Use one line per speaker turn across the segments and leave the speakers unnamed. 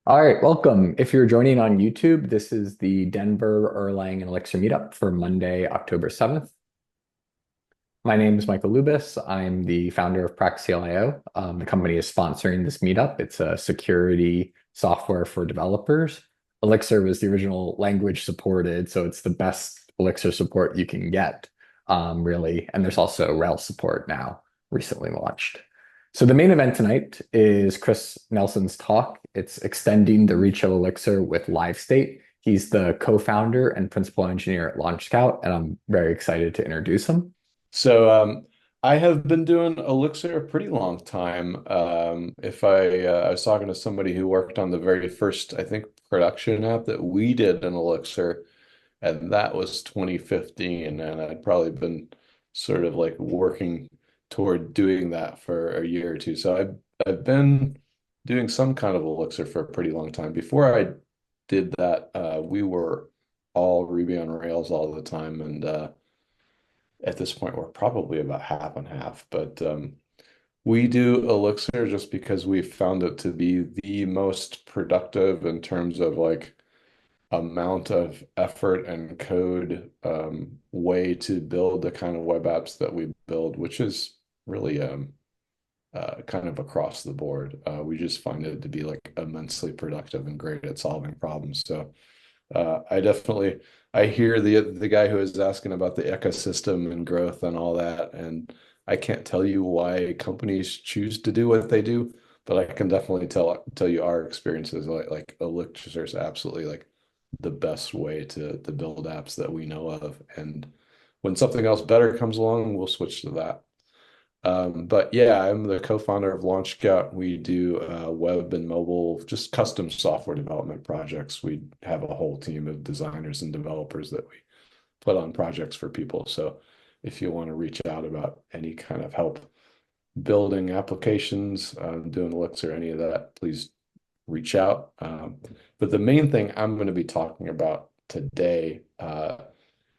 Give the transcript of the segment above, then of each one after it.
All right, welcome. If you're joining on YouTube, this is the Denver, Erlang, and Elixir meetup for Monday, October 7th. My name is Michael Lubis. I'm the founder of Praxis.io. The company is sponsoring this meetup. It's a security software for developers. Elixir was the original language supported, so it's the best Elixir support you can get, really. And there's also RHEL support now, recently launched. So the main event tonight is Chris Nelson's talk. It's extending the reach of Elixir with LiveState. He's the co-founder and principal engineer at Launch Scout, and I'm very excited to introduce him.
So I have been doing Elixir a pretty long time. If I was talking to somebody who worked on the very first, I think, production app that we did in Elixir, and that was 2015, and I'd probably been sort of like working toward doing that for a year or two. So I've been doing some kind of Elixir for a pretty long time. Before I did that, we were all Ruby on Rails all the time, and at this point, we're probably about half and half, but we do Elixir just because we found it to be the most productive in terms of like amount of effort and code way to build the kind of web apps that we build, which is really kind of across the board. We just find it to be like immensely productive and great at solving problems. So I definitely I hear the guy who is asking about the ecosystem and growth and all that, and I can't tell you why companies choose to do what they do, but I can definitely tell you our experiences. Like Elixir is absolutely like the best way to build apps that we know of, and when something else better comes along, we'll switch to that. But yeah, I'm the co-founder of Launch Scout. We do web and mobile, just custom software development projects. We have a whole team of designers and developers that we put on projects for people. So if you want to reach out about any kind of help building applications, doing Elixir, any of that, please reach out. But the main thing I'm going to be talking about today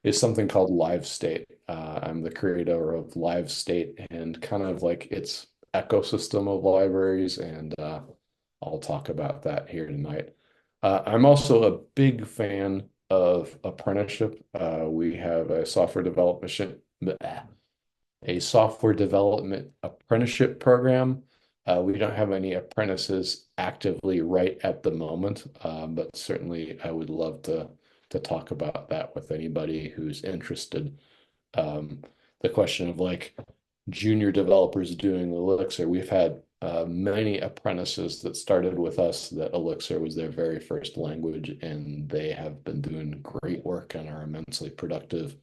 is something called LiveState. I'm the creator of LiveState and kind of like its ecosystem of libraries, and I'll talk about that here tonight. I'm also a big fan of apprenticeship. We have a software development apprenticeship program. We don't have any apprentices actively right at the moment, but certainly I would love to talk about that with anybody who's interested. Um, the question of like junior developers doing Elixir, we've had many apprentices that started with us that Elixir was their very first language, and they have been doing great work and are immensely productive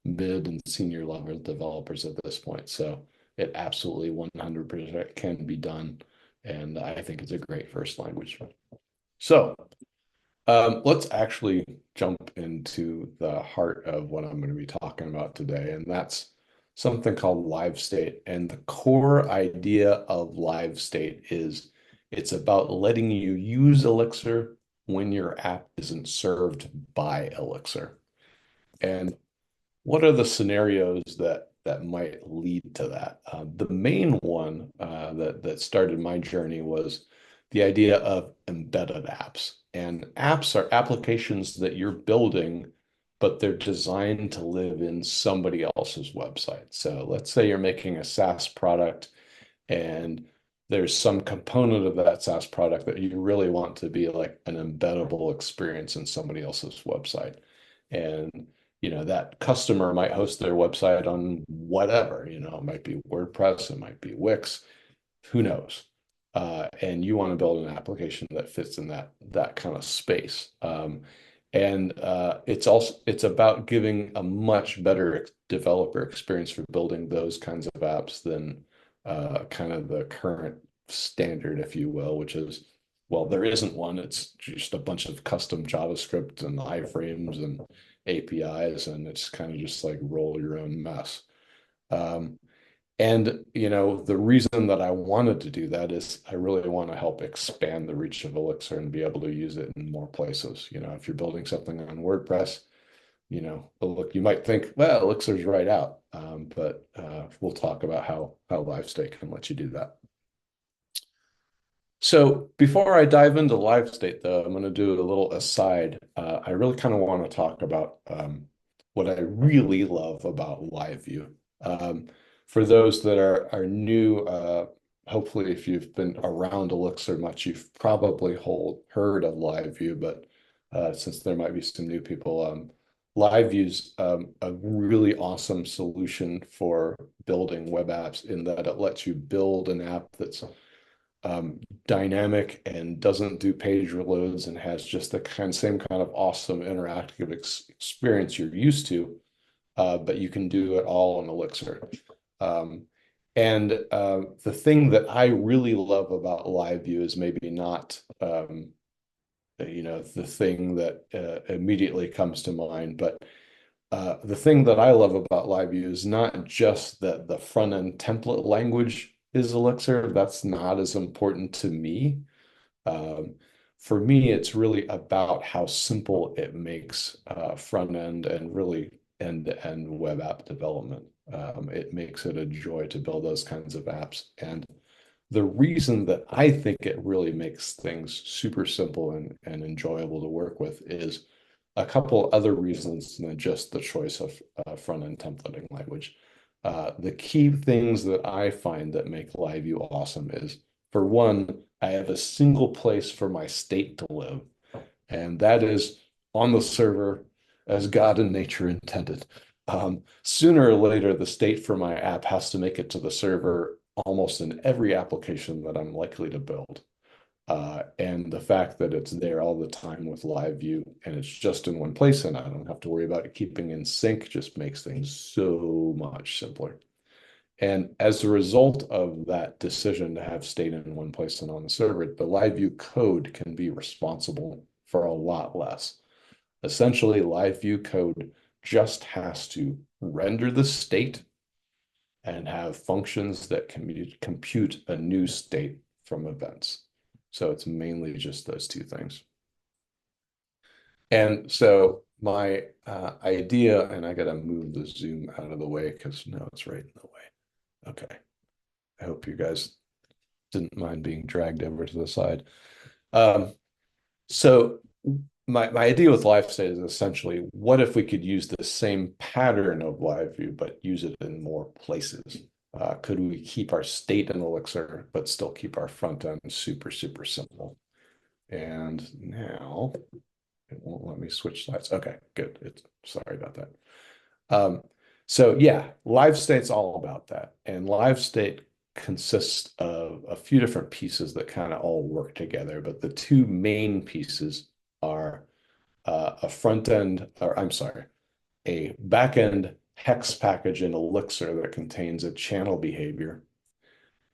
mid and senior level developers at this point. So it absolutely 100% can be done. And I think it's a great first language. So let's actually jump into the heart of what I'm going to be talking about today. And that's something called live state. And the core idea of live state is it's about letting you use Elixir when your app isn't served by Elixir. And what are the scenarios that might lead to that? The main one that started my journey was the idea of embedded apps. And apps are applications that you're building, but they're designed to live in somebody else's website. So let's say you're making a SaaS product and there's some component of that SaaS product that you really want to be like an embeddable experience in somebody else's website. And that customer might host their website on whatever, it might be WordPress, it might be Wix, who knows? And you want to build an application that fits in that kind of space. And it's about giving a much better developer experience for building those kinds of apps than kind of the current standard, if you will, which is, well, there isn't one. It's just a bunch of custom JavaScript and iframes and APIs, and it's kind of just like roll your own mess. Um, and the reason that I wanted to do that is I really want to help expand the reach of Elixir and be able to use it in more places. If you're building something on WordPress, look, you might think, well, Elixir's right out. But we'll talk about how LiveState can let you do that. So before I dive into LiveState, though, I'm going to do a little aside. I really kind of want to talk about what I really love about LiveView. Um, for those that are new, hopefully, if you've been around Elixir much, you've probably heard of LiveView. But since there might be some new people, LiveView's a really awesome solution for building web apps in that it lets you build an app that's dynamic and doesn't do page reloads and has just the same kind of awesome interactive experience you're used to, but you can do it all in Elixir. Um, and the thing that I really love about LiveView is maybe not the thing that immediately comes to mind, but the thing that I love about LiveView is not just that the front end template language is Elixir. That's not as important to me. Um, for me, it's really about how simple it makes front end and really end-to-end web app development. It makes it a joy to build those kinds of apps. And the reason that I think it really makes things super simple and enjoyable to work with is a couple other reasons than just the choice of front-end templating language. The key things that I find that make LiveView awesome is, for one, I have a single place for my state to live, and that is on the server as God and nature intended. Sooner or later, the state for my app has to make it to the server almost in every application that I'm likely to build. And the fact that it's there all the time with LiveView and it's just in one place and I don't have to worry about it keeping in sync just makes things so much simpler. And as a result of that decision to have state in one place and on the server, the LiveView code can be responsible for a lot less. Essentially, LiveView code just has to render the state and have functions that can compute a new state from events. So it's mainly just those two things. And so my idea, and I got to move the zoom out of the way because no, it's right in the way. Okay. I hope you guys didn't mind being dragged over to the side. Um, so my idea with LiveState is essentially, what if we could use the same pattern of LiveView, but use it in more places? Could we keep our state in Elixir, but still keep our front end super, super simple? And now it won't let me switch slides. Okay, good. Sorry about that. Um, so yeah, LiveState's all about that. And LiveState consists of a few different pieces that kind of all work together, but the two main pieces are a front end, or I'm sorry, a back end hex package in Elixir that contains a channel behavior.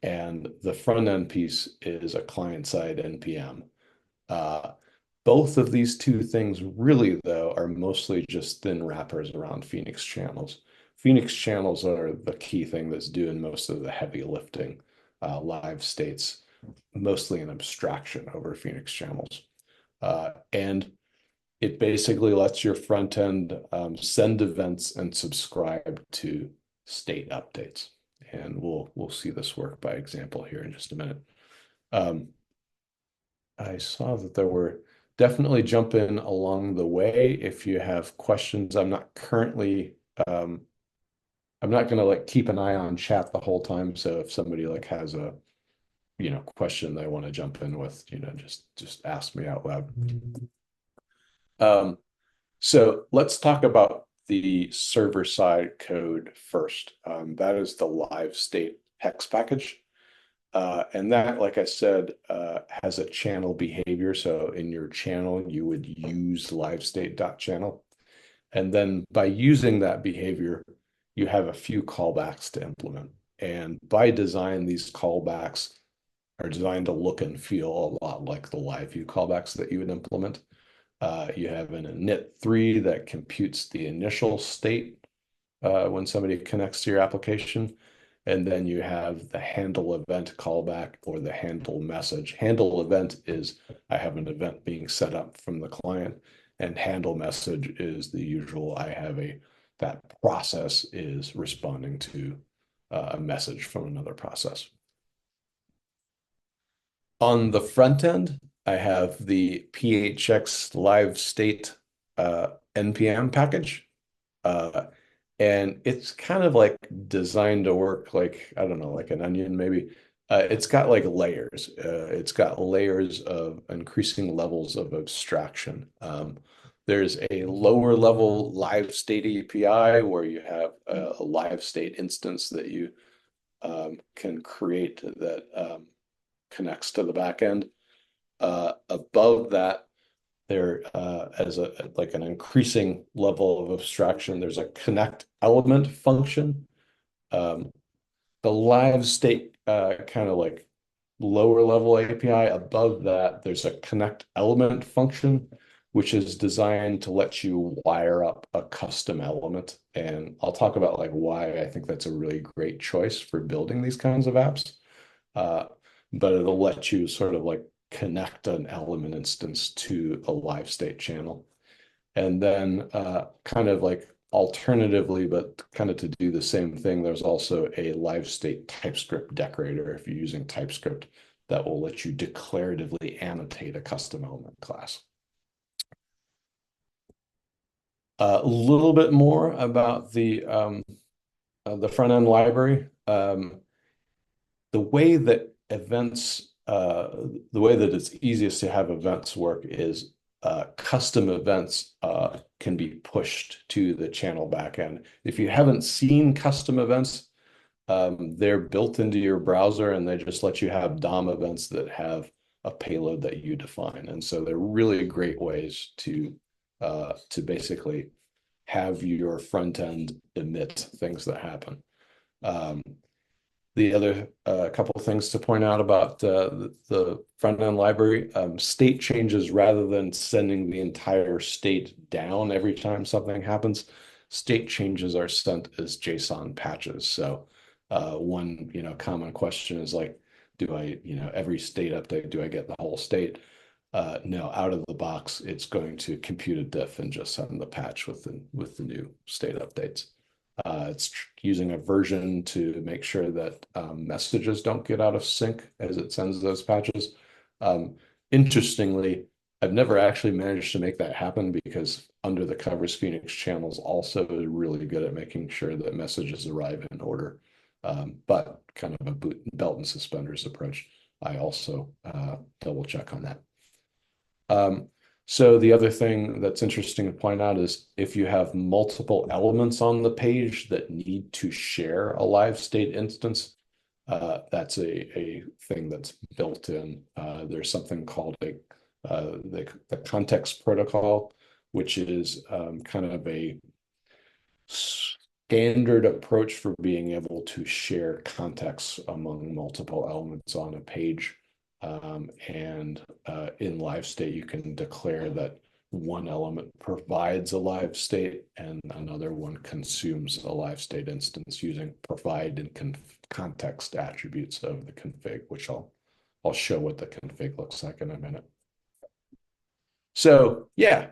And the front end piece is a client side NPM. Uh, both of these two things really, though, are mostly just thin wrappers around Phoenix channels. Phoenix channels are the key thing that's doing most of the heavy lifting. LiveState's mostly an abstraction over Phoenix channels. And it basically lets your front end send events and subscribe to state updates. And we'll see this work by example here in just a minute. Um, I saw that there were definitely jump in along the way if you have questions. I'm not gonna like keep an eye on chat the whole time. So if somebody like has a question they want to jump in with, just ask me out loud. Um, so let's talk about the server side code first. That is the live state hex package. And that, like I said, has a channel behavior. So in your channel, you would use livestate.channel. And then by using that behavior, you have a few callbacks to implement. And by design, these callbacks are designed to look and feel a lot like the live view callbacks that you would implement. You have an init3 that computes the initial state when somebody connects to your application. And then you have the handle event callback or the handle message. Handle event is I have an event being set up from the client, and handle message is the usual that process is responding to a message from another process. On the front end, I have the PHX LiveState NPM package. Uh, and it's kind of like designed to work like, I don't know, like an onion maybe. It's got like layers. It's got layers of increasing levels of abstraction. There's a lower level live state API where you have a live state instance that you can create that connects to the back end. Above that, there as a like an increasing level of abstraction, there's a connect element function. Um, the live state kind of like lower level API. Above that, there's a connect element function, which is designed to let you wire up a custom element. And I'll talk about like why I think that's a really great choice for building these kinds of apps. Uh, but it'll let you sort of like connect an element instance to a live state channel. And then kind of like alternatively, but kind of to do the same thing, there's also a live state TypeScript decorator if you're using TypeScript that will let you declaratively annotate a custom element class. A little bit more about the front end library. The way that the way that it's easiest to have events work is custom events can be pushed to the channel backend. If you haven't seen custom events, they're built into your browser and they just let you have DOM events that have a payload that you define. And so they're really great ways to basically have your front end emit things that happen. Um, the other couple of things to point out about the front end library, state changes rather than sending the entire state down every time something happens, state changes are sent as JSON patches. So one common question is like, do I, every state update, do I get the whole state? No, out of the box, it's going to compute a diff and just send the patch with the new state updates. It's using a version to make sure that messages don't get out of sync as it sends those patches. Um, Interestingly, I've never actually managed to make that happen because under the covers, Phoenix channels also is really good at making sure that messages arrive in order. But kind of a belt and suspenders approach. I also double check on that. Um, so the other thing that's interesting to point out is if you have multiple elements on the page that need to share a live state instance, that's a thing that's built in. There's something called the context protocol, which is kind of a standard approach for being able to share context among multiple elements on a page. And in live state, you can declare that one element provides a live state and another one consumes a live state instance using provide and context attributes of the config, which I'll show what the config looks like in a minute. So yeah,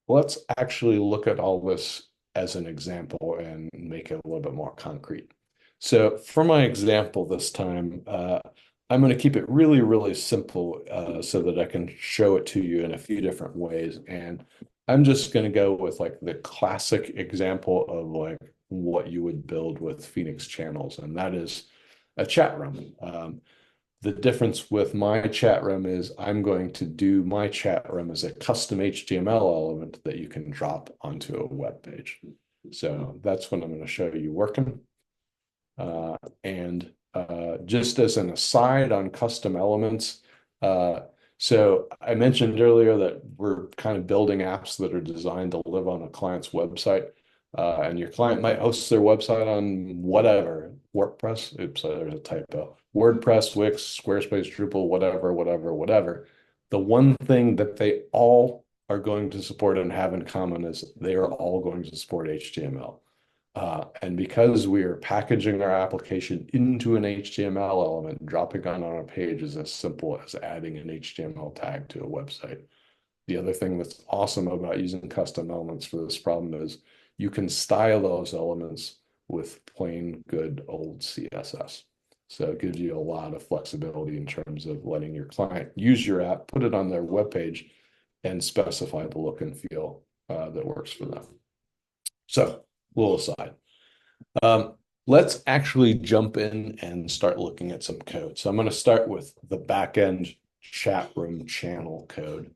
let's actually look at all this as an example and make it a little bit more concrete. So for my example this time, I'm going to keep it really, really simple so that I can show it to you in a few different ways. And I'm just going to go with like the classic example of like what you would build with Phoenix channels, and that is a chat room. The difference with my chat room is I'm going to do my chat room as a custom HTML element that you can drop onto a web page. So that's what I'm going to show you working. And just as an aside on custom elements, so I mentioned earlier that we're kind of building apps that are designed to live on a client's website. And your client might host their website on whatever, WordPress, oops, there's a typo, WordPress, Wix, Squarespace, Drupal, whatever. The one thing that they all are going to support and have in common is they are all going to support HTML. And because we are packaging our application into an HTML element, dropping on a page is as simple as adding an HTML tag to a website. The other thing that's awesome about using custom elements for this problem is you can style those elements with plain good old CSS. So it gives you a lot of flexibility in terms of letting your client use your app, put it on their webpage, and specify the look and feel that works for them. So, little aside. Let's actually jump in and start looking at some code. So I'm going to start with the backend chat room channel code.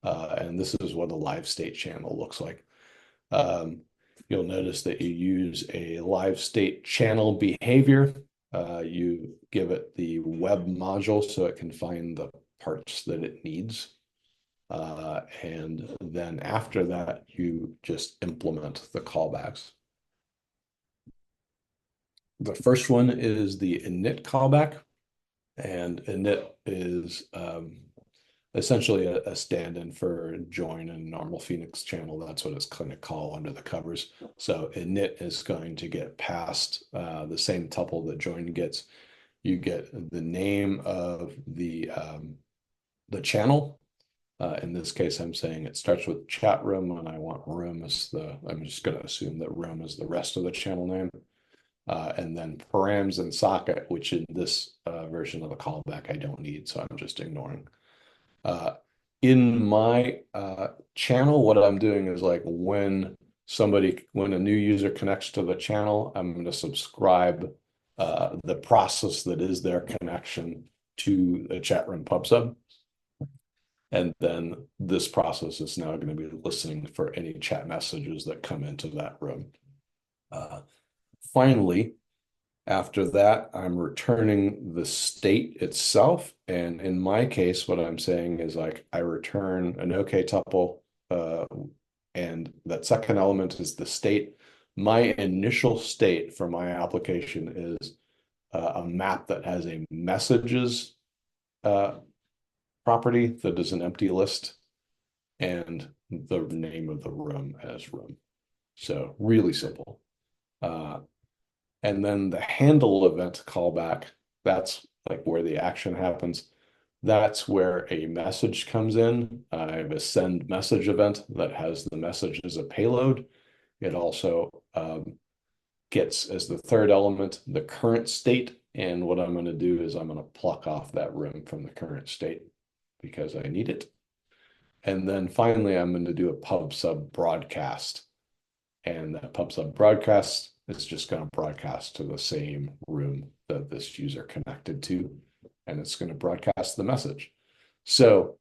And this is what a LiveState channel looks like. You'll notice that you use a LiveState channel behavior. You give it the web module so it can find the parts that it needs. And then after that, you just implement the callbacks. The first one is the init callback, and init is essentially a stand-in for join and normal Phoenix channel. That's what it's going to call under the covers. So init is going to get passed the same tuple that join gets. You get the name of the channel. In this case, I'm saying it starts with chat room, and I want room as I'm just going to assume that room is the rest of the channel name. And then params and socket, which in this version of the callback I don't need, so I'm just ignoring. In my channel, what I'm doing is like when a new user connects to the channel, I'm going to subscribe the process that is their connection to the chat room pub sub. And then this process is now going to be listening for any chat messages that come into that room. Finally, after that, I'm returning the state itself. And in my case, what I'm saying is like I return an OK tuple, and that second element is the state. My initial state for my application is a map that has a messages property that is an empty list, and the name of the room as room. So really simple. And then the handle event callback, that's like where the action happens. That's where a message comes in. I have a send message event that has the message as a payload. It also gets as the third element the current state. And what I'm going to do is I'm going to pluck off that room from the current state because I need it. And then finally, I'm going to do a pub sub broadcast. And that pub sub broadcast is just going to broadcast to the same room that this user connected to, and it's going to broadcast the message. So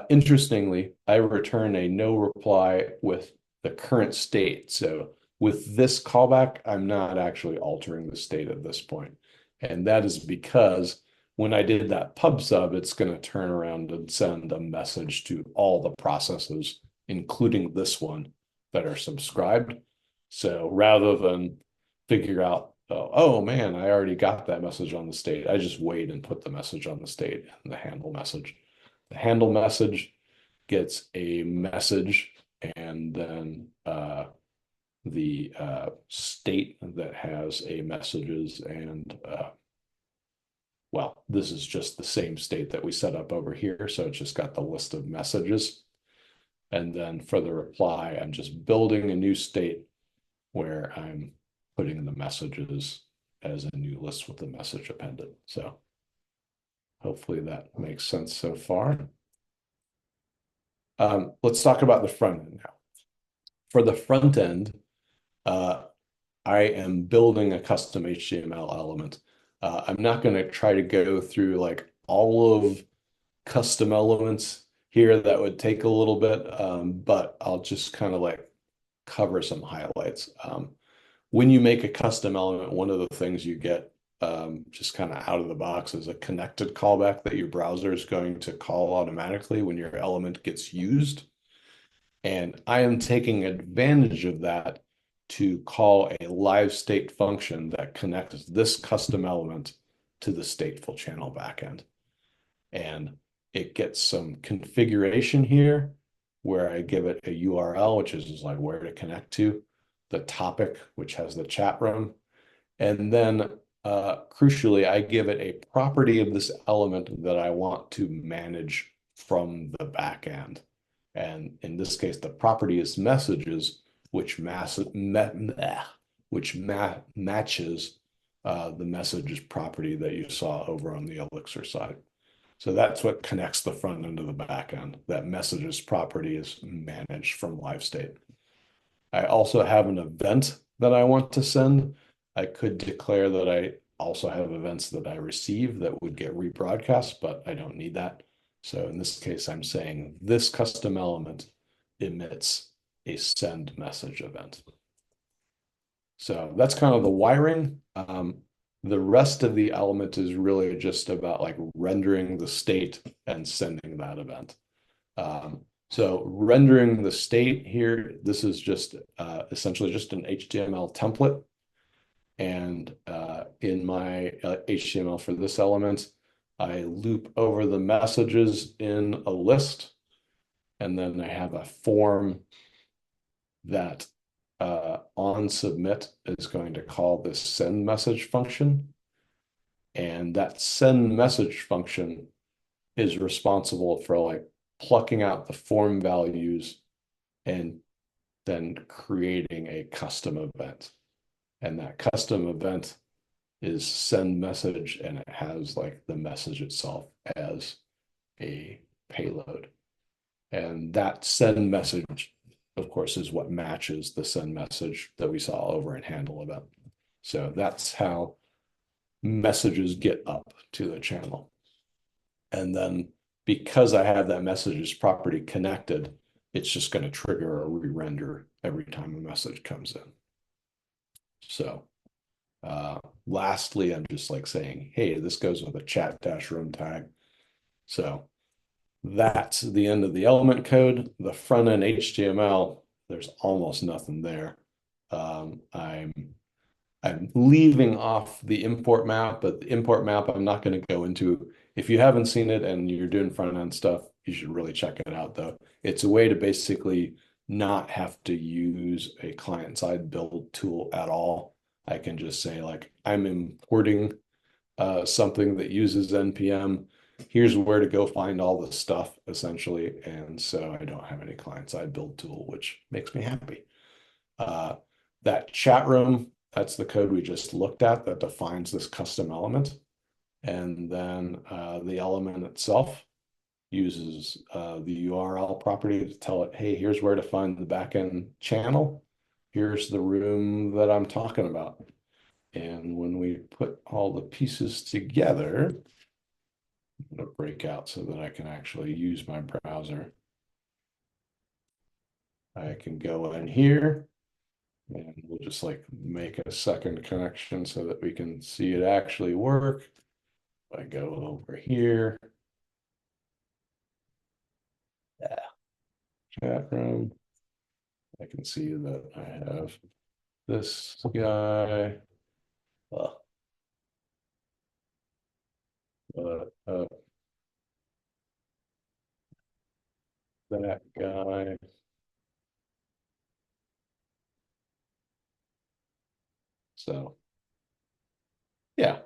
interestingly, I return a no reply with the current state. So with this callback, I'm not actually altering the state at this point. And that is because when I did that pub sub, it's going to turn around and send a message to all the processes, including this one, that are subscribed. So rather than figure out, oh man, I already got that message on the state, I just wait and put the message on the state and the handle message. The handle message gets a message, and then the state that has a messages and well, this is just the same state that we set up over here. So it's just got the list of messages. And then for the reply, I'm just building a new state where I'm putting the messages as a new list with the message appended. So hopefully that makes sense so far. Let's talk about the front end now. For the front end, I am building a custom HTML element. I'm not going to try to go through like all of custom elements here. That would take a little bit, but I'll just kind of like cover some highlights. When you make a custom element, one of the things you get just kind of out of the box is a connected callback that your browser is going to call automatically when your element gets used. And I am taking advantage of that to call a LiveState function that connects this custom element to the stateful channel backend. And it gets some configuration here where I give it a URL, which is like where to connect to, the topic, which has the chat room. And then crucially, I give it a property of this element that I want to manage from the backend. And in this case, the property is messages, which matches the messages property that you saw over on the Elixir side. So that's what connects the front end to the back end. That messages property is managed from LiveState. I also have an event that I want to send. I could declare that I also have events that I receive that would get rebroadcast, but I don't need that. So in this case, I'm saying this custom element emits a send message event. So that's kind of the wiring. The rest of the element is really just about like rendering the state and sending that event. So rendering the state here, this is just essentially just an HTML template. And in my HTML for this element, I loop over the messages in a list. And then I have a form that on submit is going to call this send message function. And that send message function is responsible for like plucking out the form values and then creating a custom event. And that custom event is send message, and it has like the message itself as a payload. And that send message, of course, is what matches the send message that we saw over in handle event. So that's how messages get up to the channel. And then because I have that messages property connected, it's just going to trigger a re-render every time a message comes in. So lastly, I'm just like saying, hey, this goes with a chat-room tag. So that's the end of the element code. The front end HTML, there's almost nothing there. I'm leaving off the import map, but the import map I'm not going to go into. If you haven't seen it and you're doing front end stuff, you should really check it out though. It's a way to basically not have to use a client-side build tool at all. I can just say like, I'm importing something that uses NPM. Here's where to go find all the stuff essentially. And so I don't have any client-side build tool, which makes me happy. That chat room, that's the code we just looked at that defines this custom element. And then the element itself uses the URL property to tell it, hey, here's where to find the backend channel. Here's the room that I'm talking about. And when we put all the pieces together, I'm going to break out so that I can actually use my browser. I can go in here and we'll just like make a second connection so that we can see it actually work. If I go over here, chat room, I can see that I have this guy. That guy. So yeah,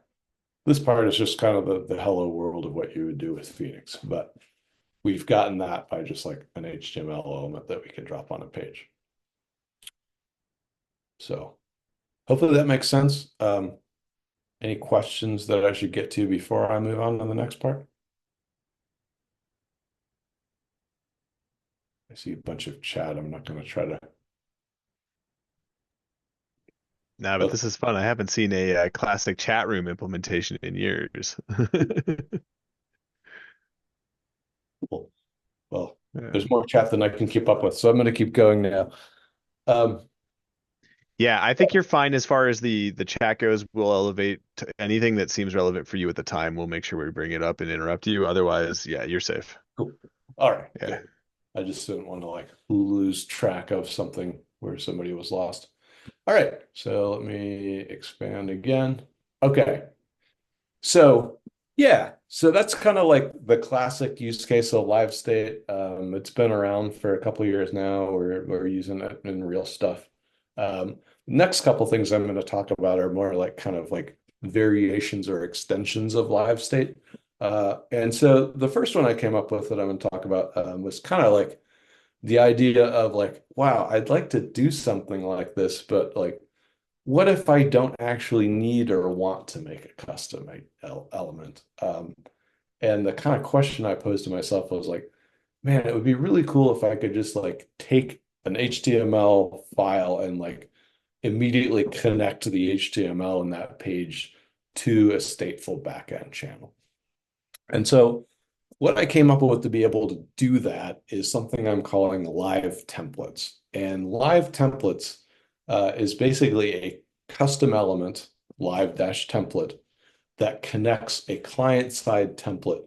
this part is just kind of the hello world of what you would do with Phoenix, but we've gotten that by just like an HTML element that we can drop on a page. So hopefully that makes sense. Any questions that I should get to before I move on to the next part? I see a bunch of chat. I'm not going to try to.
No, but this is fun. I haven't seen a classic chat room implementation in years.
Cool. Well, there's more chat than I can keep up with, so I'm going to keep going now.
Yeah, I think you're fine as far as the chat goes. We'll elevate to anything that seems relevant for you at the time. We'll make sure we bring it up and interrupt you. Otherwise, yeah, you're safe.
Cool. All right.
Yeah.
Good. I just didn't want to like lose track of something where somebody was lost. All right. So let me expand again. Okay. So yeah, so that's kind of like the classic use case of LiveState. It's been around for a couple of years now. We're using it in real stuff. Next couple things I'm going to talk about are more like kind of like variations or extensions of LiveState. And so the first one I came up with that I'm going to talk about was kind of like the idea of like, wow, I'd like to do something like this, but like what if I don't actually need or want to make a custom element? And the kind of question I posed to myself was like, man, it would be really cool if I could just like take an HTML file and like immediately connect the HTML in that page to a stateful backend channel. And so what I came up with to be able to do that is something I'm calling live templates. And live templates is basically a custom element, live dash template, that connects a client-side template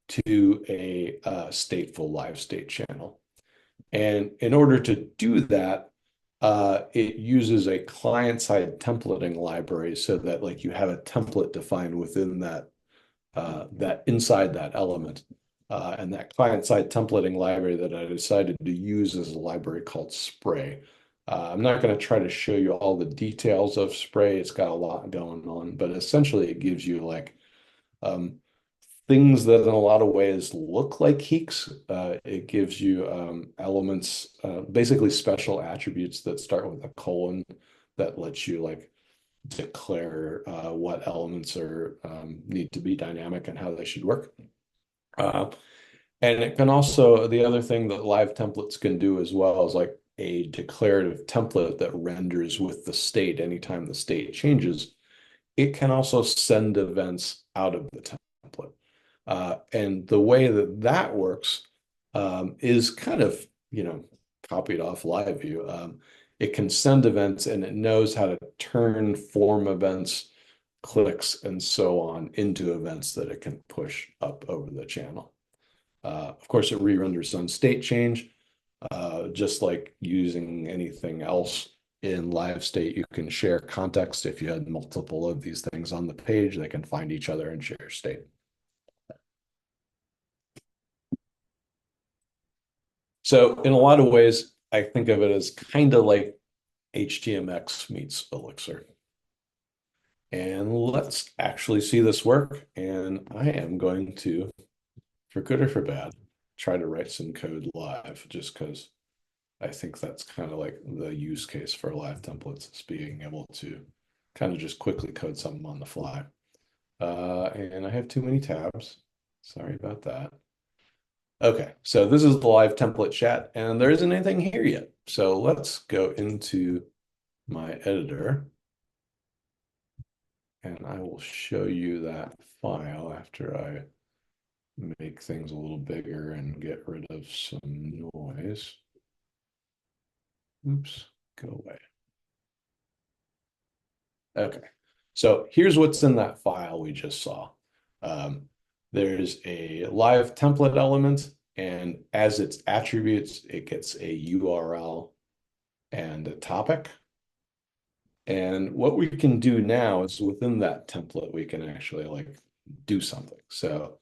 to a stateful live state channel. And in order to do that, it uses a client-side templating library so that like you have a template defined within that inside that element. And that client-side templating library that I decided to use is a library called Spray. I'm not going to try to show you all the details of Spray. It's got a lot going on, but essentially it gives you like things that in a lot of ways look like heeks. It gives you elements, basically special attributes that start with a colon that lets you like declare what elements are need to be dynamic and how they should work. And it can also, the other thing that live templates can do as well is like a declarative template that renders with the state anytime the state changes. It can also send events out of the template. And the way that that works is kind of, copied off live view. It can send events and it knows how to turn form events, clicks, and so on into events that it can push up over the channel. Of course, it re-renders on state change, just like using anything else in LiveState. You can share context. If you had multiple of these things on the page, they can find each other and share state. So in a lot of ways, I think of it as kind of like HTMX meets Elixir. And let's actually see this work. And I am going to, for good or for bad, try to write some code live just because I think that's kind of like the use case for live templates is being able to kind of just quickly code something on the fly. And I have too many tabs. Sorry about that. Okay, so this is the live template chat, and there isn't anything here yet. So let's go into my editor, and I will show you that file after I make things a little bigger and get rid of some noise. Oops, go away. Okay, so here's what's in that file we just saw. There's a live template element, and as its attributes, it gets a URL and a topic. And what we can do now is within that template, we can actually like do something. So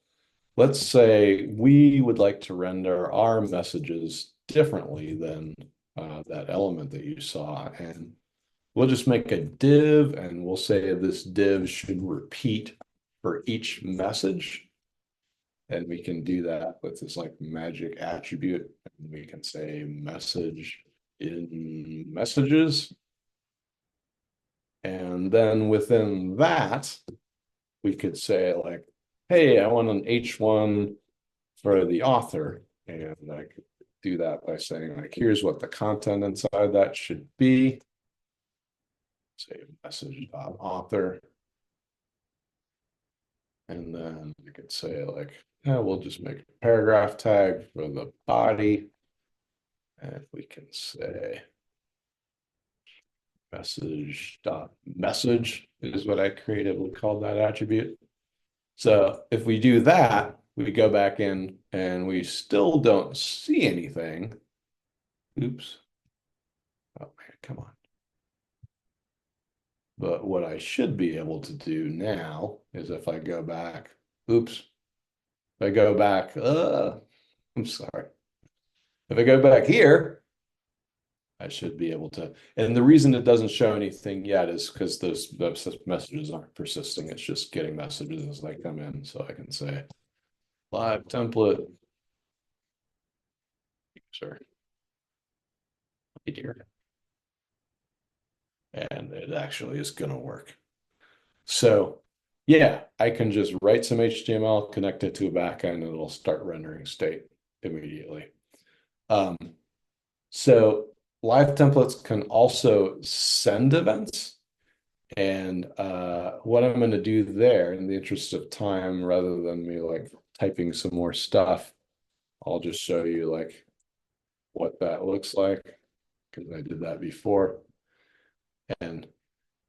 let's say we would like to render our messages differently than that element that you saw. And we'll just make a div and we'll say this div should repeat for each message. And we can do that with this like magic attribute. And we can say message in messages. And then within that, we could say like, hey, I want an H1 for the author. And I could do that by saying like, here's what the content inside that should be. Say message.author. And then I could say like, yeah, we'll just make a paragraph tag for the body. And we can say message.message is what I creatively called that attribute. So if we do that, we go back in and we still don't see anything. Oops. Oh man, come on. But what I should be able to do now is if I go back, oops. If I go back, I'm sorry. If I go back here, I should be able to. And the reason it doesn't show anything yet is because those messages aren't persisting. It's just getting messages as they come in. So I can say live template. Sorry. Here. and it actually is going to work. So yeah, I can just write some HTML, connect it to a backend, and it'll start rendering state immediately. So live templates can also send events. And what I'm going to do there, in the interest of time, rather than me like typing some more stuff, I'll just show you like what that looks like, because I did that before. And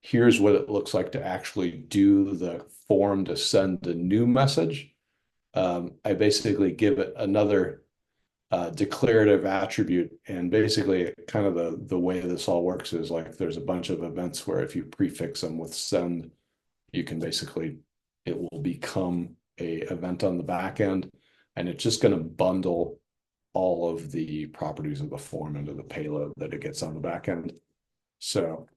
here's what it looks like to actually do the form to send a new message. I basically give it another declarative attribute, and basically kind of the way this all works is like there's a bunch of events where if you prefix them with send, you can basically, it will become a event on the back end, and it's just going to bundle all of the properties of the form into the payload that it gets on the back end. So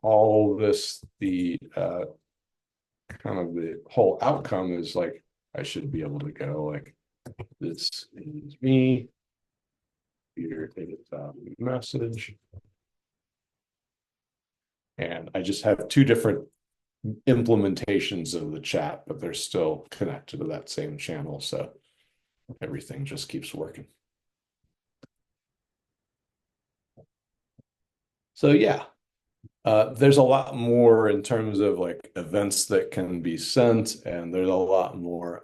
all this, the kind of the whole outcome is like I should be able to go like, this is me. Here is a message. And I just have two different implementations of the chat, but they're still connected to that same channel. So everything just keeps working. So yeah, there's a lot more in terms of like events that can be sent, and there's a lot more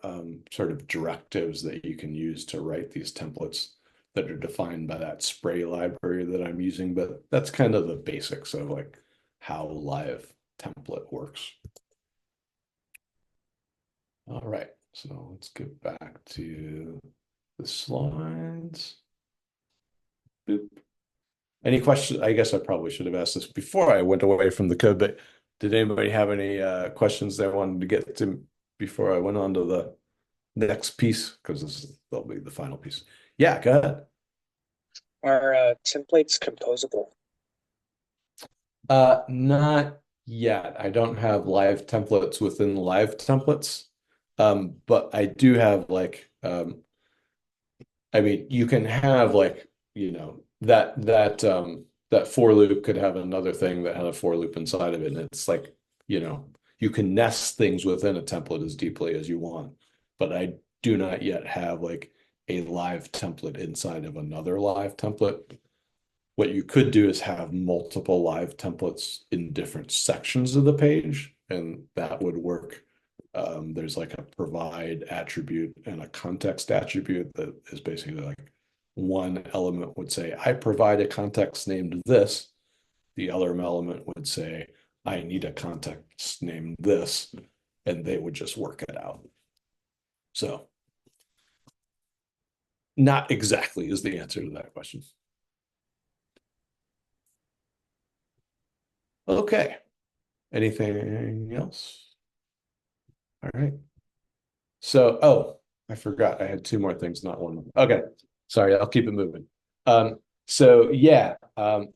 sort of directives that you can use to write these templates that are defined by that spray library that I'm using. But that's kind of the basics of like how live template works. All right, so let's get back to the slides. Boop. Any questions? I guess I probably should have asked this before I went away from the code, but did anybody have any questions they wanted to get to before I went on to the next piece? Because that'll be the final piece. Yeah, go ahead.
Are templates composable?
Not yet. I don't have live templates within live templates. But I do have like, I mean, you can have like, you know, that for loop could have another thing that had a for loop inside of it. And it's like, you know, you can nest things within a template as deeply as you want. But I do not yet have like a live template inside of another live template. What you could do is have multiple live templates in different sections of the page, and that would work. There's like a provide attribute and a context attribute that is basically like one element would say, I provide a context named this. The other element would say, I need a context named this, and they would just work it out. So not exactly is the answer to that question. Okay. Anything else? All right. So, oh, I forgot. I had two more things, not one. Okay. Sorry, I'll keep it moving. So yeah,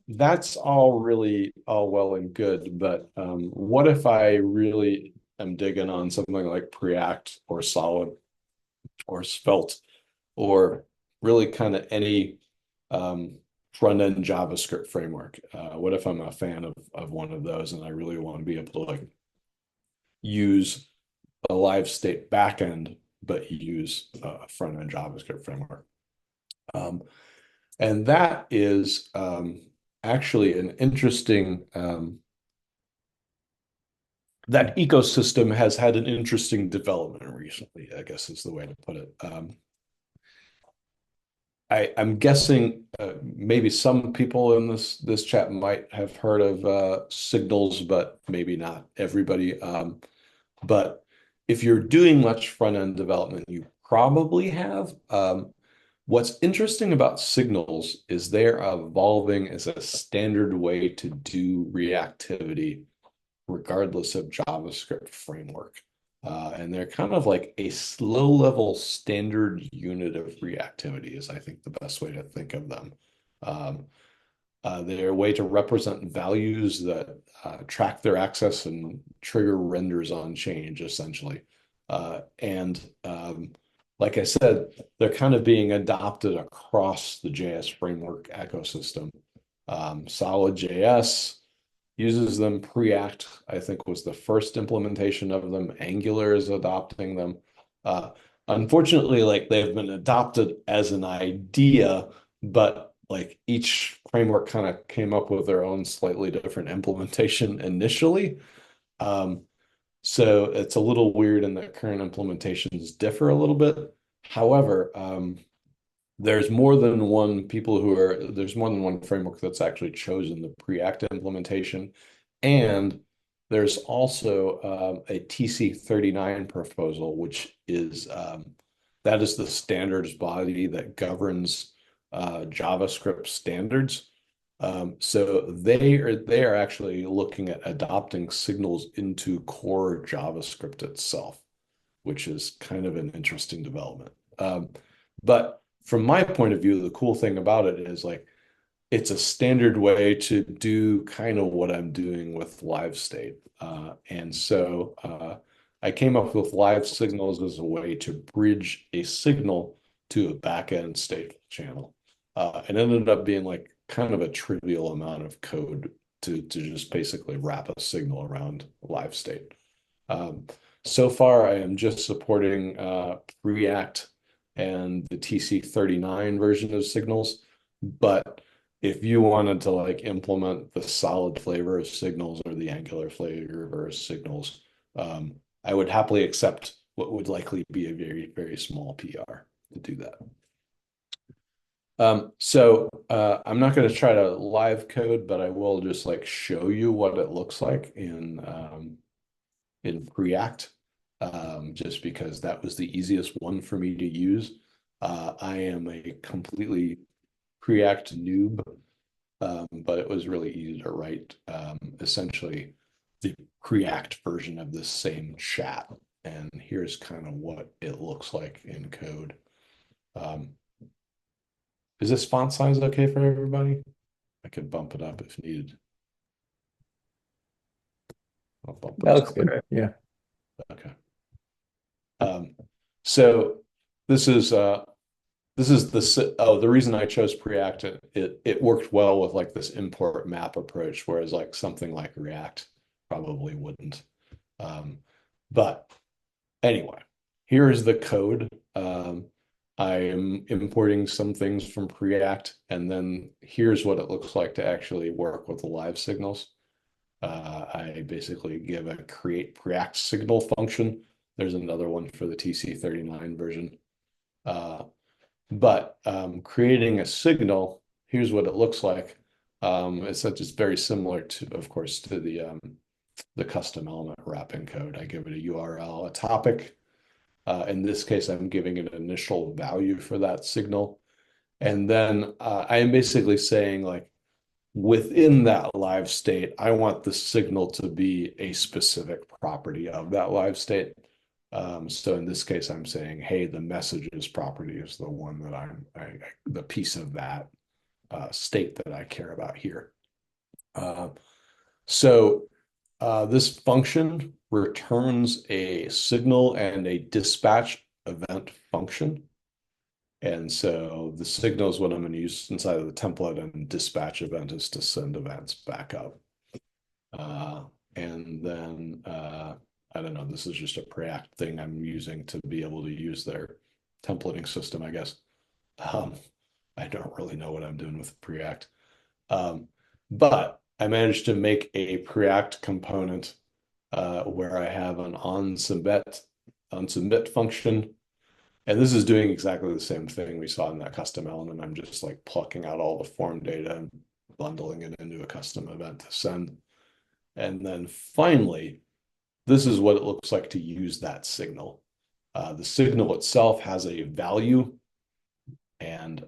that's all really all well and good, but what if I really am digging on something like Preact or Solid or Svelte or really kind of any front-end JavaScript framework? What if I'm a fan of one of those and I really want to be able to like use a LiveState backend, but use a front-end JavaScript framework? And that is actually an interesting, that ecosystem has had an interesting development recently, I guess is the way to put it. I'm guessing maybe some people in this chat might have heard of Signals, but maybe not everybody. But if you're doing much front-end development, you probably have. What's interesting about Signals is they're evolving as a standard way to do reactivity regardless of JavaScript framework. And they're kind of like a low-level standard unit of reactivity is, I think, the best way to think of them. They're a way to represent values that track their access and trigger renders on change, essentially. Like I said, they're kind of being adopted across the JS framework ecosystem. Solid.js uses them. Preact, I think, was the first implementation of them. Angular is adopting them. Unfortunately, like they've been adopted as an idea, but like each framework kind of came up with their own slightly different implementation initially. So it's a little weird in that current implementations differ a little bit. However, there's more than one framework that's actually chosen the Preact implementation. And there's also a TC39 proposal, which is that is the standards body that governs JavaScript standards. So they are actually looking at adopting signals into core JavaScript itself, which is kind of an interesting development. But from my point of view, the cool thing about it is like it's a standard way to do kind of what I'm doing with LiveState. And so I came up with live signals as a way to bridge a signal to a backend stateful channel. It ended up being like kind of a trivial amount of code to just basically wrap a signal around LiveState. So far, I am just supporting Preact and the TC39 version of signals. But if you wanted to like implement the solid flavor of signals or the Angular flavor of signals, I would happily accept what would likely be a very, very small PR to do that. So I'm not going to try to live code, but I will just like show you what it looks like in Preact, just because that was the easiest one for me to use. I am a completely Preact noob, but it was really easy to write essentially the Preact version of this same chat. And here's kind of what it looks like in code. Is this font size okay for everybody? I could bump it up if needed. I'll bump
That looks good. Yeah.
Okay. So this is the reason I chose Preact, it worked well with like this import map approach, whereas like something like React probably wouldn't. But anyway, here is the code. I am importing some things from Preact, and then here's what it looks like to actually work with the live signals. I basically give a create Preact signal function. There's another one for the TC39 version. But creating a signal, here's what it looks like. It's just very similar to, of course, to the custom element wrapping code. I give it a URL, a topic. In this case, I'm giving it an initial value for that signal. And then I am basically saying like, within that live state, I want the signal to be a specific property of that live state. So in this case, I'm saying, hey, the messages property is the one that the piece of that state that I care about here. So this function returns a signal and a dispatch event function. And so the signal is what I'm going to use inside of the template, and dispatch event is to send events back up. And then, I don't know, this is just a Preact thing I'm using to be able to use their templating system, I guess. I don't really know what I'm doing with Preact. But I managed to make a Preact component where I have an onSubmit function. And this is doing exactly the same thing we saw in that custom element. I'm just like plucking out all the form data and bundling it into a custom event to send. And then finally, this is what it looks like to use that signal. The signal itself has a value, and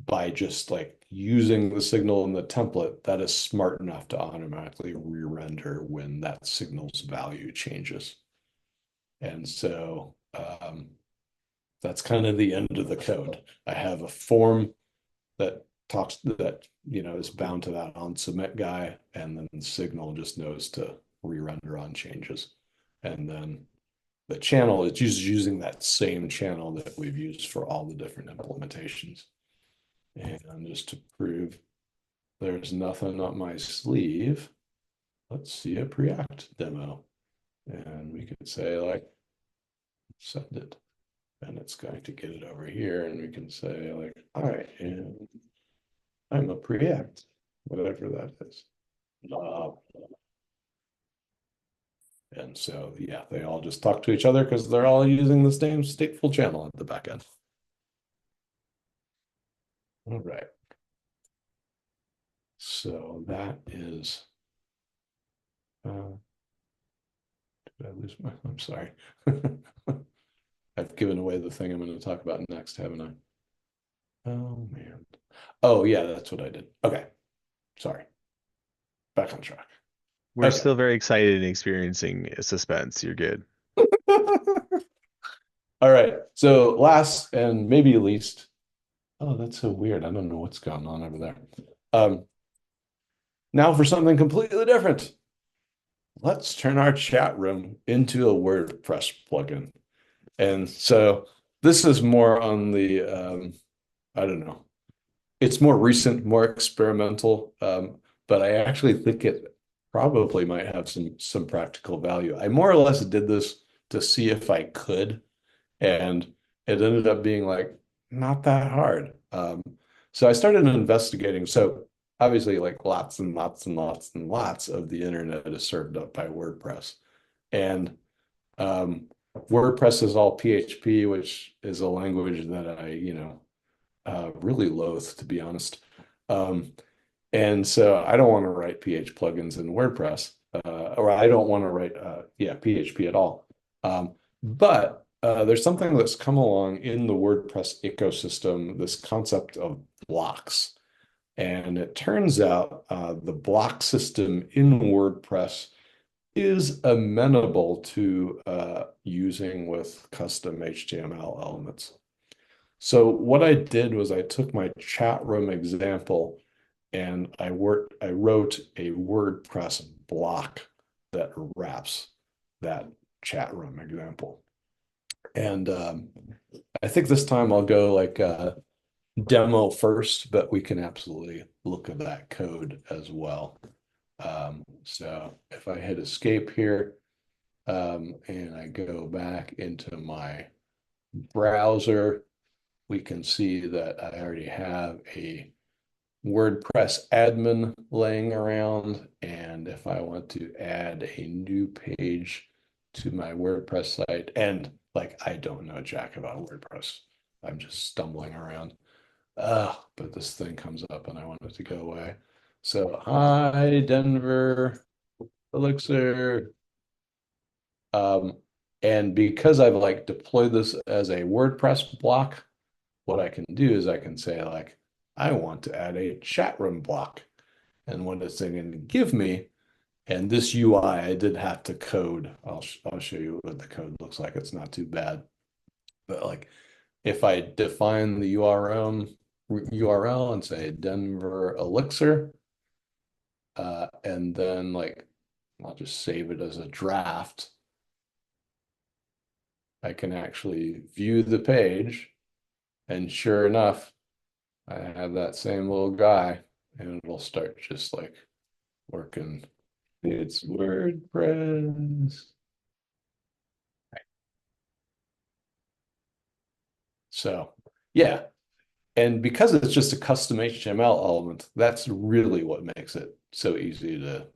by just like using the signal in the template, that is smart enough to automatically re-render when that signal's value changes. And so that's kind of the end of the code. I have a form that is bound to that onSubmit guy, and then the signal just knows to re-render on changes. And then the channel is just using that same channel that we've used for all the different implementations. And just to prove there's nothing up my sleeve, let's see a Preact demo. And we could say like, send it. And it's going to get it over here. And we can say like, I'm a Preact, whatever that is. And so, yeah, they all just talk to each other because they're all using the same stateful channel at the back end. All right. So that is, did I lose my, I'm sorry. I've given away the thing I'm going to talk about next, haven't I? Oh, man. Oh, yeah, that's what I did. Okay. Sorry. Back on track.
We're
Okay.
still very excited and experiencing suspense. You're good.
All right. So last and maybe least, oh, that's so weird. I don't know what's going on over there. Now for something completely different. Let's turn our chat room into a WordPress plugin. And so this is more on the, I don't know, it's more recent, more experimental, but I actually think it probably might have some practical value. I more or less did this to see if I could, and it ended up being like not that hard. So I started investigating. So obviously, like lots and lots and lots and lots of the internet is served up by WordPress, and WordPress is all PHP, which is a language that I really loathe, to be honest. And so I don't want to write PH plugins in WordPress, or I don't want to write, PHP at all. But there's something that's come along in the WordPress ecosystem, this concept of blocks. And it turns out the block system in WordPress is amenable to using with custom HTML elements. So what I did was I took my chat room example and I wrote a WordPress block that wraps that chat room example. And I think this time I'll go like demo first, but we can absolutely look at that code as well. So if I hit escape here, and I go back into my browser, we can see that I already have a WordPress admin laying around. And if I want to add a new page to my WordPress site, and like, I don't know jack about WordPress, I'm just stumbling around. But this thing comes up and I want it to go away. So, hi, Denver, Elixir. And because I've like deployed this as a WordPress block, what I can do is I can say like, I want to add a chat room block. And what it's going to give me, and this UI I did have to code. I'll show you what the code looks like. It's not too bad. But like if I define the URL and say Denver Elixir, and then like I'll just save it as a draft, I can actually view the page, and sure enough, I have that same little guy, and it'll start just like working. It's WordPress. So yeah, and because it's just a custom HTML element, that's really what makes it so easy to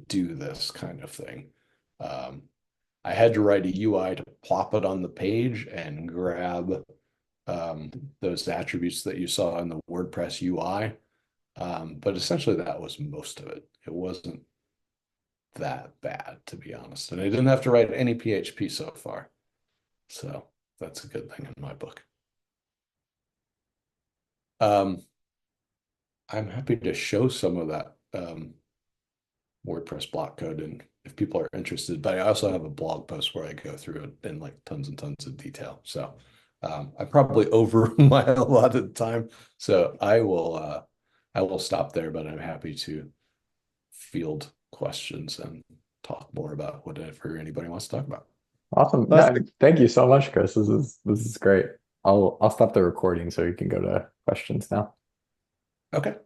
do this kind of thing. I had to write a UI to plop it on the page and grab those attributes that you saw in the WordPress UI. But essentially that was most of it. It wasn't that bad, to be honest. And I didn't have to write any PHP so far. So that's a good thing in my book. I'm happy to show some of that WordPress block code, and if people are interested, but I also have a blog post where I go through it in like tons and tons of detail. So I'm probably over my allotted time. So I will stop there, but I'm happy to field questions and talk more about whatever anybody wants to talk about.
Awesome. No, thank you so much, Chris. This is great. I'll stop the recording so you can go to questions now.
Okay.